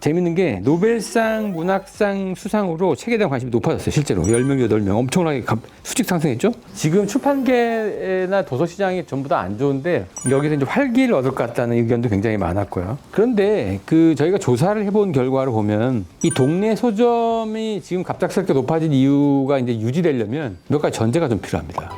재밌는 게 노벨상 문학상 수상으로 책에 대한 관심이 높아졌어요. 실제로 10명, 8명 엄청나게 수직 상승했죠. 지금 출판계나 도서시장이 전부 다 안 좋은데 여기서 이제 활기를 얻을 것 같다는 의견도 굉장히 많았고요. 그런데 저희가 조사를 해본 결과를 보면 이 동네 서점이 지금 갑작스럽게 높아진 이유가 이제 유지되려면 몇 가지 전제가 좀 필요합니다.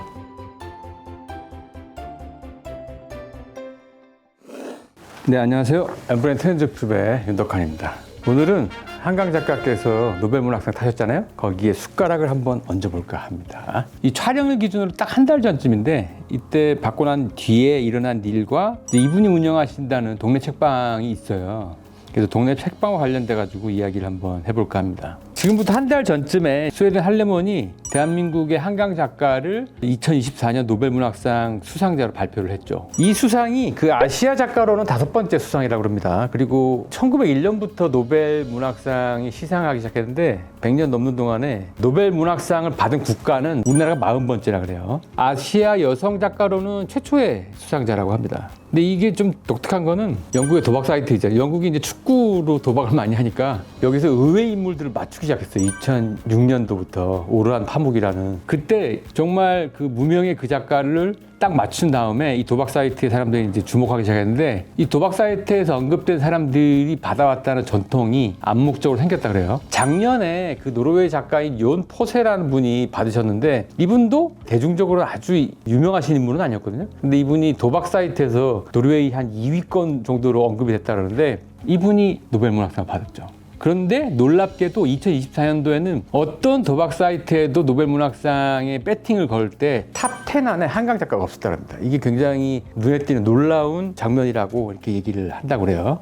네, 안녕하세요. 엠브랜 트렌즈클럽의 윤덕환입니다. 오늘은 한강 작가께서 노벨문학상 타셨잖아요. 거기에 숟가락을 한번 얹어볼까 합니다. 이 촬영을 기준으로 딱 한 달 전쯤인데 이때 받고 난 뒤에 일어난 일과 이분이 운영하신다는 동네 책방이 있어요. 그래서 동네 책방과 관련돼 가지고 이야기를 한번 해볼까 합니다. 지금부터 한 달 전쯤에 스웨덴 할레몬이 대한민국의 한강 작가를 2024년 노벨문학상 수상자로 발표를 했죠. 이 수상이 그 아시아 작가로는 5번째 수상이라고 합니다. 그리고 1901년부터 노벨문학상이 시상하기 시작했는데 100년 넘는 동안에 노벨문학상을 받은 국가는 우리나라가 40번째라 그래요. 아시아 여성 작가로는 최초의 수상자라고 합니다. 근데 이게 좀 독특한 거는 영국의 도박 사이트 있잖아요. 영국이 이제 축구로 도박을 많이 하니까 여기서 의외 인물들을 맞추기 시작했어요. 2006년도부터 오르한 파묵이라는. 그때 정말 그 무명의 그 작가를 딱 맞춘 다음에 이 도박 사이트의 사람들이 이제 주목하기 시작했는데 이 도박 사이트에서 언급된 사람들이 받아왔다는 전통이 암묵적으로 생겼다 그래요. 작년에 그 노르웨이 작가인 연 포세라는 분이 받으셨는데 이분도 대중적으로 아주 유명하신 인물은 아니었거든요. 근데 이분이 도박 사이트에서 노르웨이 한 2위권 정도로 언급이 됐다 그러는데 이분이 노벨문학상을 받았죠. 그런데 놀랍게도 2024년도에는 어떤 도박 사이트에도 노벨문학상에 배팅을 걸 때 탑 10 안에 한강 작가가 없었다랍니다. 이게 굉장히 눈에 띄는 놀라운 장면이라고 이렇게 얘기를 한다고 그래요.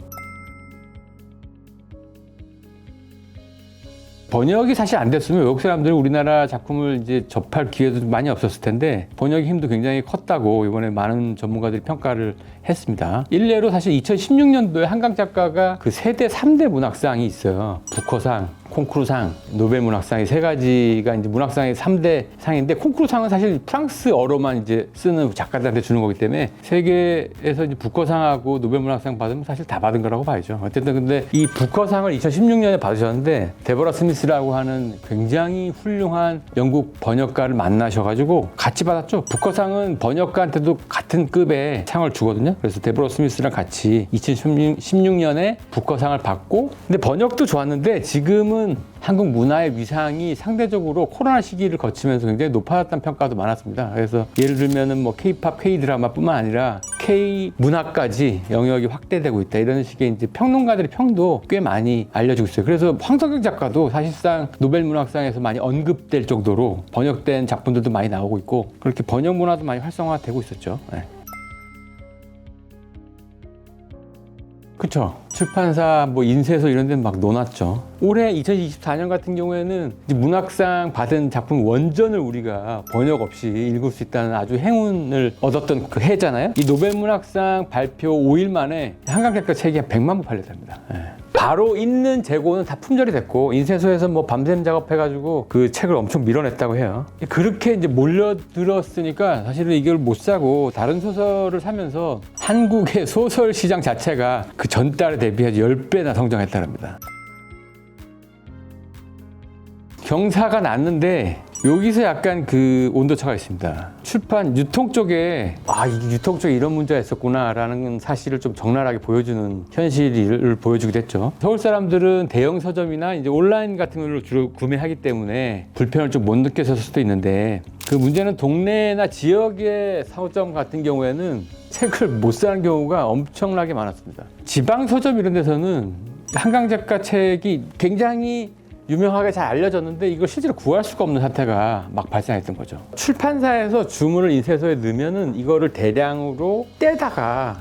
번역이 사실 안 됐으면 외국 사람들은 우리나라 작품을 이제 접할 기회도 많이 없었을 텐데 번역의 힘도 굉장히 컸다고 이번에 많은 전문가들이 평가를 했습니다. 일례로 사실 2016년도에 한강 작가가 그 세대 3대 문학상이 있어요. 부커상, 콩쿠르상, 노벨문학상 이 세 가지가 이제 문학상의 3대 상인데 콩쿠르상은 사실 프랑스어로만 이제 쓰는 작가들한테 주는 거기 때문에 세계에서 이제 부커상하고 노벨문학상 받으면 사실 다 받은 거라고 봐야죠. 어쨌든 근데 이 부커상을 2016년에 받으셨는데 데보라 스미스라고 하는 굉장히 훌륭한 영국 번역가를 만나셔가지고 같이 받았죠. 부커상은 번역가한테도 같은 급의 상을 주거든요. 그래서 데보라 스미스랑 같이 2016년에 부커상을 받고 근데 번역도 좋았는데 지금은 한국 문화의 위상이 상대적으로 코로나 시기를 거치면서 굉장히 높아졌다는 평가도 많았습니다. 그래서 예를 들면은 뭐 K-팝, K-드라마뿐만 아니라 K-문화까지 영역이 확대되고 있다. 이런 식의 이제 평론가들의 평도 꽤 많이 알려지고 있어요. 그래서 황석영 작가도 사실상 노벨문학상에서 많이 언급될 정도로 번역된 작품들도 많이 나오고 있고 그렇게 번역 문화도 많이 활성화되고 있었죠. 네. 그쵸. 출판사, 인쇄소 이런 데는 막 놓았죠. 올해 2024년 같은 경우에는 문학상 받은 작품 원전을 우리가 번역 없이 읽을 수 있다는 아주 행운을 얻었던 그 해잖아요. 이 노벨문학상 발표 5일 만에 한강 작가 책이 한 100만 부 팔렸답니다. 네. 바로 있는 재고는 다 품절이 됐고 인쇄소에서 밤샘 작업해가지고 그 책을 엄청 밀어냈다고 해요. 그렇게 이제 몰려들었으니까 사실은 이걸 못 사고 다른 소설을 사면서 한국의 소설 시장 자체가 그 전달에 대비해서 10배나 성장했다랍니다. 경사가 났는데 여기서 약간 그 온도차가 있습니다. 출판 유통 쪽에 이게 유통 쪽에 이런 문제가 있었구나라는 사실을 좀 적나라하게 보여주는 현실을 보여주기도 했죠. 서울 사람들은 대형 서점이나 이제 온라인 같은 걸 주로 구매하기 때문에 불편을 좀 못 느꼈을 수도 있는데 그 문제는 동네나 지역의 서점 같은 경우에는 책을 못 사는 경우가 엄청나게 많았습니다. 지방 서점 이런 데서는 한강 작가 책이 굉장히 유명하게 잘 알려졌는데 이걸 실제로 구할 수가 없는 사태가 막 발생했던 거죠. 출판사에서 주문을 인쇄소에 넣으면은 이거를 대량으로 떼다가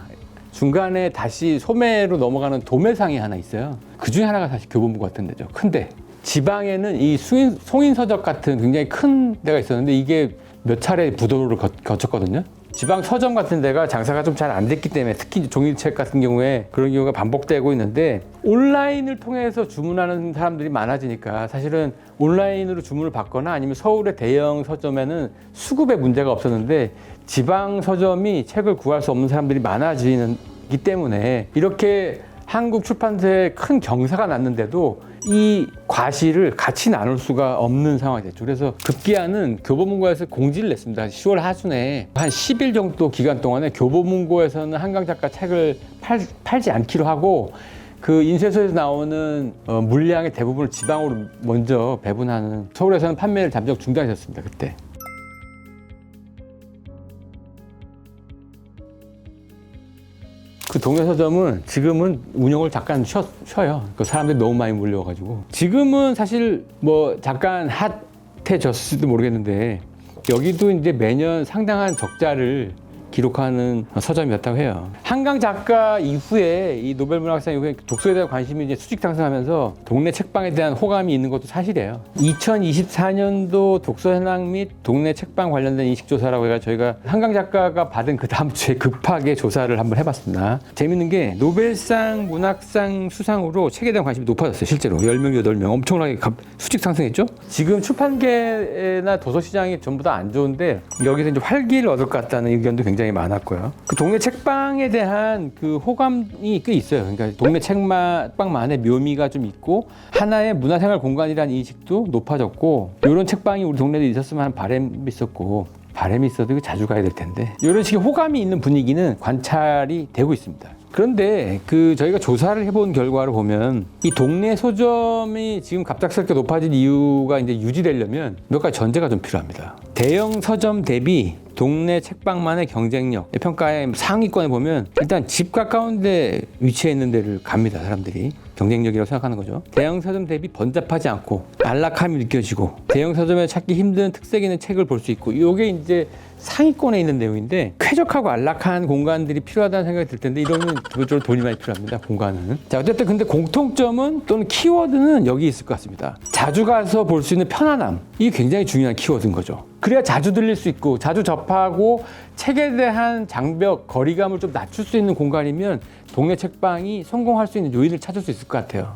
중간에 다시 소매로 넘어가는 도매상이 하나 있어요. 그 중에 하나가 사실 교보문 같은 데죠. 큰데 지방에는 이 송인서적 같은 굉장히 큰 데가 있었는데 이게 몇 차례 부도를 거쳤거든요. 지방 서점 같은 데가 장사가 좀 잘 안 됐기 때문에 특히 종이책 같은 경우에 그런 경우가 반복되고 있는데 온라인을 통해서 주문하는 사람들이 많아지니까 사실은 온라인으로 주문을 받거나 아니면 서울의 대형 서점에는 수급에 문제가 없었는데 지방 서점이 책을 구할 수 없는 사람들이 많아지기 때문에 이렇게 한국 출판사에 큰 경사가 났는데도 이 과실을 같이 나눌 수가 없는 상황이 됐죠. 그래서 급기야는 교보문고에서 공지를 냈습니다. 10월 하순에 한 10일 정도 기간 동안에 교보문고에서는 한강 작가 책을 팔지 않기로 하고 그 인쇄소에서 나오는 물량의 대부분을 지방으로 먼저 배분하는, 서울에서는 판매를 잠정 중단했었습니다. 그때. 그 동네 서점은 지금은 운영을 잠깐 쉬어요. 그 사람들이 너무 많이 몰려와가지고. 지금은 사실 뭐 잠깐 핫해졌을지도 모르겠는데 여기도 이제 매년 상당한 적자를 기록하는 서점이었다고 해요. 한강 작가 이후에, 이 노벨문학상 이후에 독서에 대한 관심이 이제 수직 상승하면서 동네 책방에 대한 호감이 있는 것도 사실이에요. 2024년도 독서 현황 및 동네 책방 관련된 인식조사라고 해서 저희가 한강 작가가 받은 그 다음 주에 급하게 조사를 한번 해봤습니다. 재밌는 게 노벨상 문학상 수상으로 책에 대한 관심이 높아졌어요. 실제로 10명, 8명 엄청나게 수직 상승했죠. 지금 출판계나 도서시장이 전부 다 안 좋은데 여기서 이제 활기를 얻을 것 같다는 의견도 굉장히 많았고요. 그 동네 책방에 대한 그 호감이 꽤 있어요. 그러니까 동네 책방만의 묘미가 좀 있고 하나의 문화생활 공간이라는 인식도 높아졌고, 이런 책방이 우리 동네에 있었으면 하는 바람이 있었고, 바람이 있어도 자주 가야 될 텐데, 이런 식의 호감이 있는 분위기는 관찰이 되고 있습니다. 그런데 저희가 조사를 해본 결과를 보면 이 동네 서점이 지금 갑작스럽게 높아진 이유가 이제 유지되려면 몇 가지 전제가 좀 필요합니다. 대형 서점 대비 동네 책방만의 경쟁력 평가의 상위권에 보면 일단 집 가까운 데 위치해 있는 데를 갑니다. 사람들이 경쟁력이라고 생각하는 거죠. 대형 서점 대비 번잡하지 않고 안락함이 느껴지고 대형 서점에 찾기 힘든 특색 있는 책을 볼 수 있고, 이게 이제 상위권에 있는 내용인데 쾌적하고 안락한 공간들이 필요하다는 생각이 들 텐데 이러면 기본적으로 돈이 많이 필요합니다. 공간은. 자, 어쨌든 근데 공통점은 또는 키워드는 여기 있을 것 같습니다. 자주 가서 볼 수 있는 편안함, 이게 굉장히 중요한 키워드인 거죠. 그래야 자주 들릴 수 있고 자주 접하고 책에 대한 장벽, 거리감을 좀 낮출 수 있는 공간이면 동네 책방이 성공할 수 있는 요인을 찾을 수 있을 것 같아요.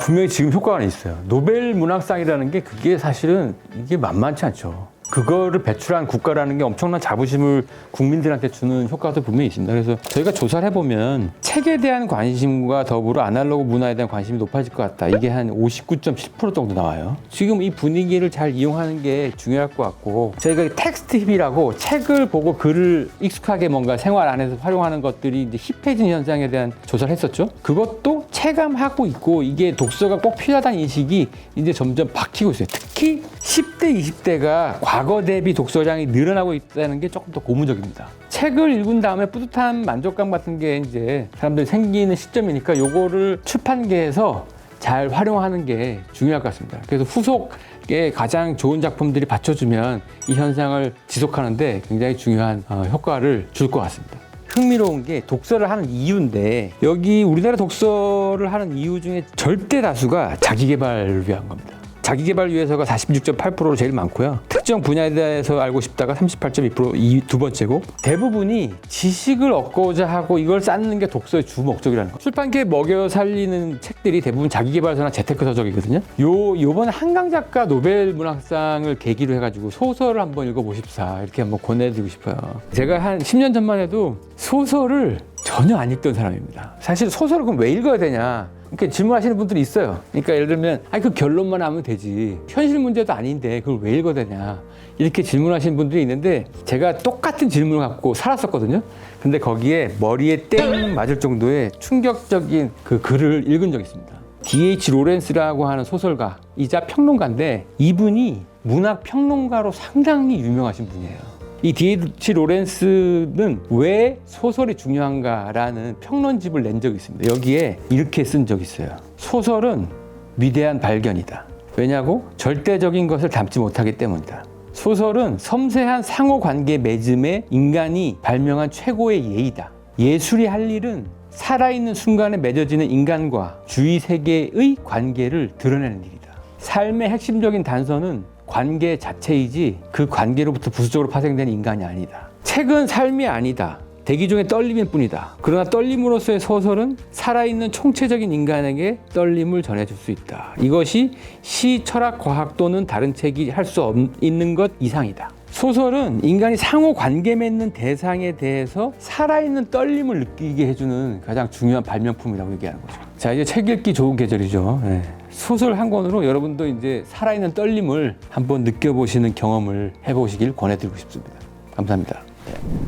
분명히 지금 효과가 있어요. 노벨 문학상이라는 게 그게 사실은 이게 만만치 않죠. 그거를 배출한 국가라는 게 엄청난 자부심을 국민들한테 주는 효과도 분명히 있습니다. 그래서 저희가 조사를 해보면 책에 대한 관심과 더불어 아날로그 문화에 대한 관심이 높아질 것 같다. 이게 한 59.7% 정도 나와요. 지금 이 분위기를 잘 이용하는 게 중요할 것 같고, 저희가 텍스트 힙이라고 책을 보고 글을 익숙하게 뭔가 생활 안에서 활용하는 것들이 이제 힙해진 현상에 대한 조사를 했었죠. 그것도 체감하고 있고, 이게 독서가 꼭 필요하다는 인식이 이제 점점 바뀌고 있어요. 특히 10대, 20대가 과거 대비 독서량이 늘어나고 있다는 게 조금 더 고무적입니다. 책을 읽은 다음에 뿌듯한 만족감 같은 게 이제 사람들이 생기는 시점이니까 요거를 출판계에서 잘 활용하는 게 중요할 것 같습니다. 그래서 후속에 가장 좋은 작품들이 받쳐주면 이 현상을 지속하는데 굉장히 중요한 효과를 줄 것 같습니다. 흥미로운 게 독서를 하는 이유인데, 여기 우리나라 독서를 하는 이유 중에 절대 다수가 자기계발을 위한 겁니다. 자기계발 위해서가 46.8%로 제일 많고요. 특정 분야에 대해서 알고 싶다가 38.2% 두 번째고, 대부분이 지식을 얻고자 하고 이걸 쌓는 게 독서의 주 목적이라는 거. 출판계에 먹여 살리는 책들이 대부분 자기계발서나 재테크 서적이거든요. 요번에 한강 작가 노벨 문학상을 계기로 해가지고 소설을 한번 읽어보십사, 이렇게 한번 권해드리고 싶어요. 제가 한 10년 전만 해도 소설을 전혀 안 읽던 사람입니다. 사실 소설을 그럼 왜 읽어야 되냐, 이렇게 질문하시는 분들이 있어요. 그러니까 예를 들면 그 결론만 하면 되지, 현실 문제도 아닌데 그걸 왜 읽어야 되냐, 이렇게 질문하시는 분들이 있는데, 제가 똑같은 질문을 갖고 살았었거든요. 근데 거기에 머리에 땡 맞을 정도의 충격적인 그 글을 읽은 적이 있습니다. D.H. 로렌스라고 하는 소설가이자 평론가인데, 이분이 문학 평론가로 상당히 유명하신 분이에요. 이 D.H. 로렌스는 왜 소설이 중요한가라는 평론집을 낸 적이 있습니다. 여기에 이렇게 쓴 적이 있어요. 소설은 위대한 발견이다. 왜냐고? 절대적인 것을 담지 못하기 때문이다. 소설은 섬세한 상호관계 맺음에 인간이 발명한 최고의 예의다. 예술이 할 일은 살아있는 순간에 맺어지는 인간과 주위 세계의 관계를 드러내는 일이다. 삶의 핵심적인 단서는 관계 자체이지 그 관계로부터 부수적으로 파생된 인간이 아니다. 책은 삶이 아니다. 대기 중의 떨림일 뿐이다. 그러나 떨림으로서의 소설은 살아있는 총체적인 인간에게 떨림을 전해줄 수 있다. 이것이 시, 철학, 과학 또는 다른 책이 할 수 있는 것 이상이다. 소설은 인간이 상호 관계 맺는 대상에 대해서 살아있는 떨림을 느끼게 해주는 가장 중요한 발명품이라고 얘기하는 거죠. 자, 이제 책 읽기 좋은 계절이죠. 네. 소설 한 권으로 여러분도 이제 살아있는 떨림을 한번 느껴보시는 경험을 해보시길 권해드리고 싶습니다. 감사합니다. 네.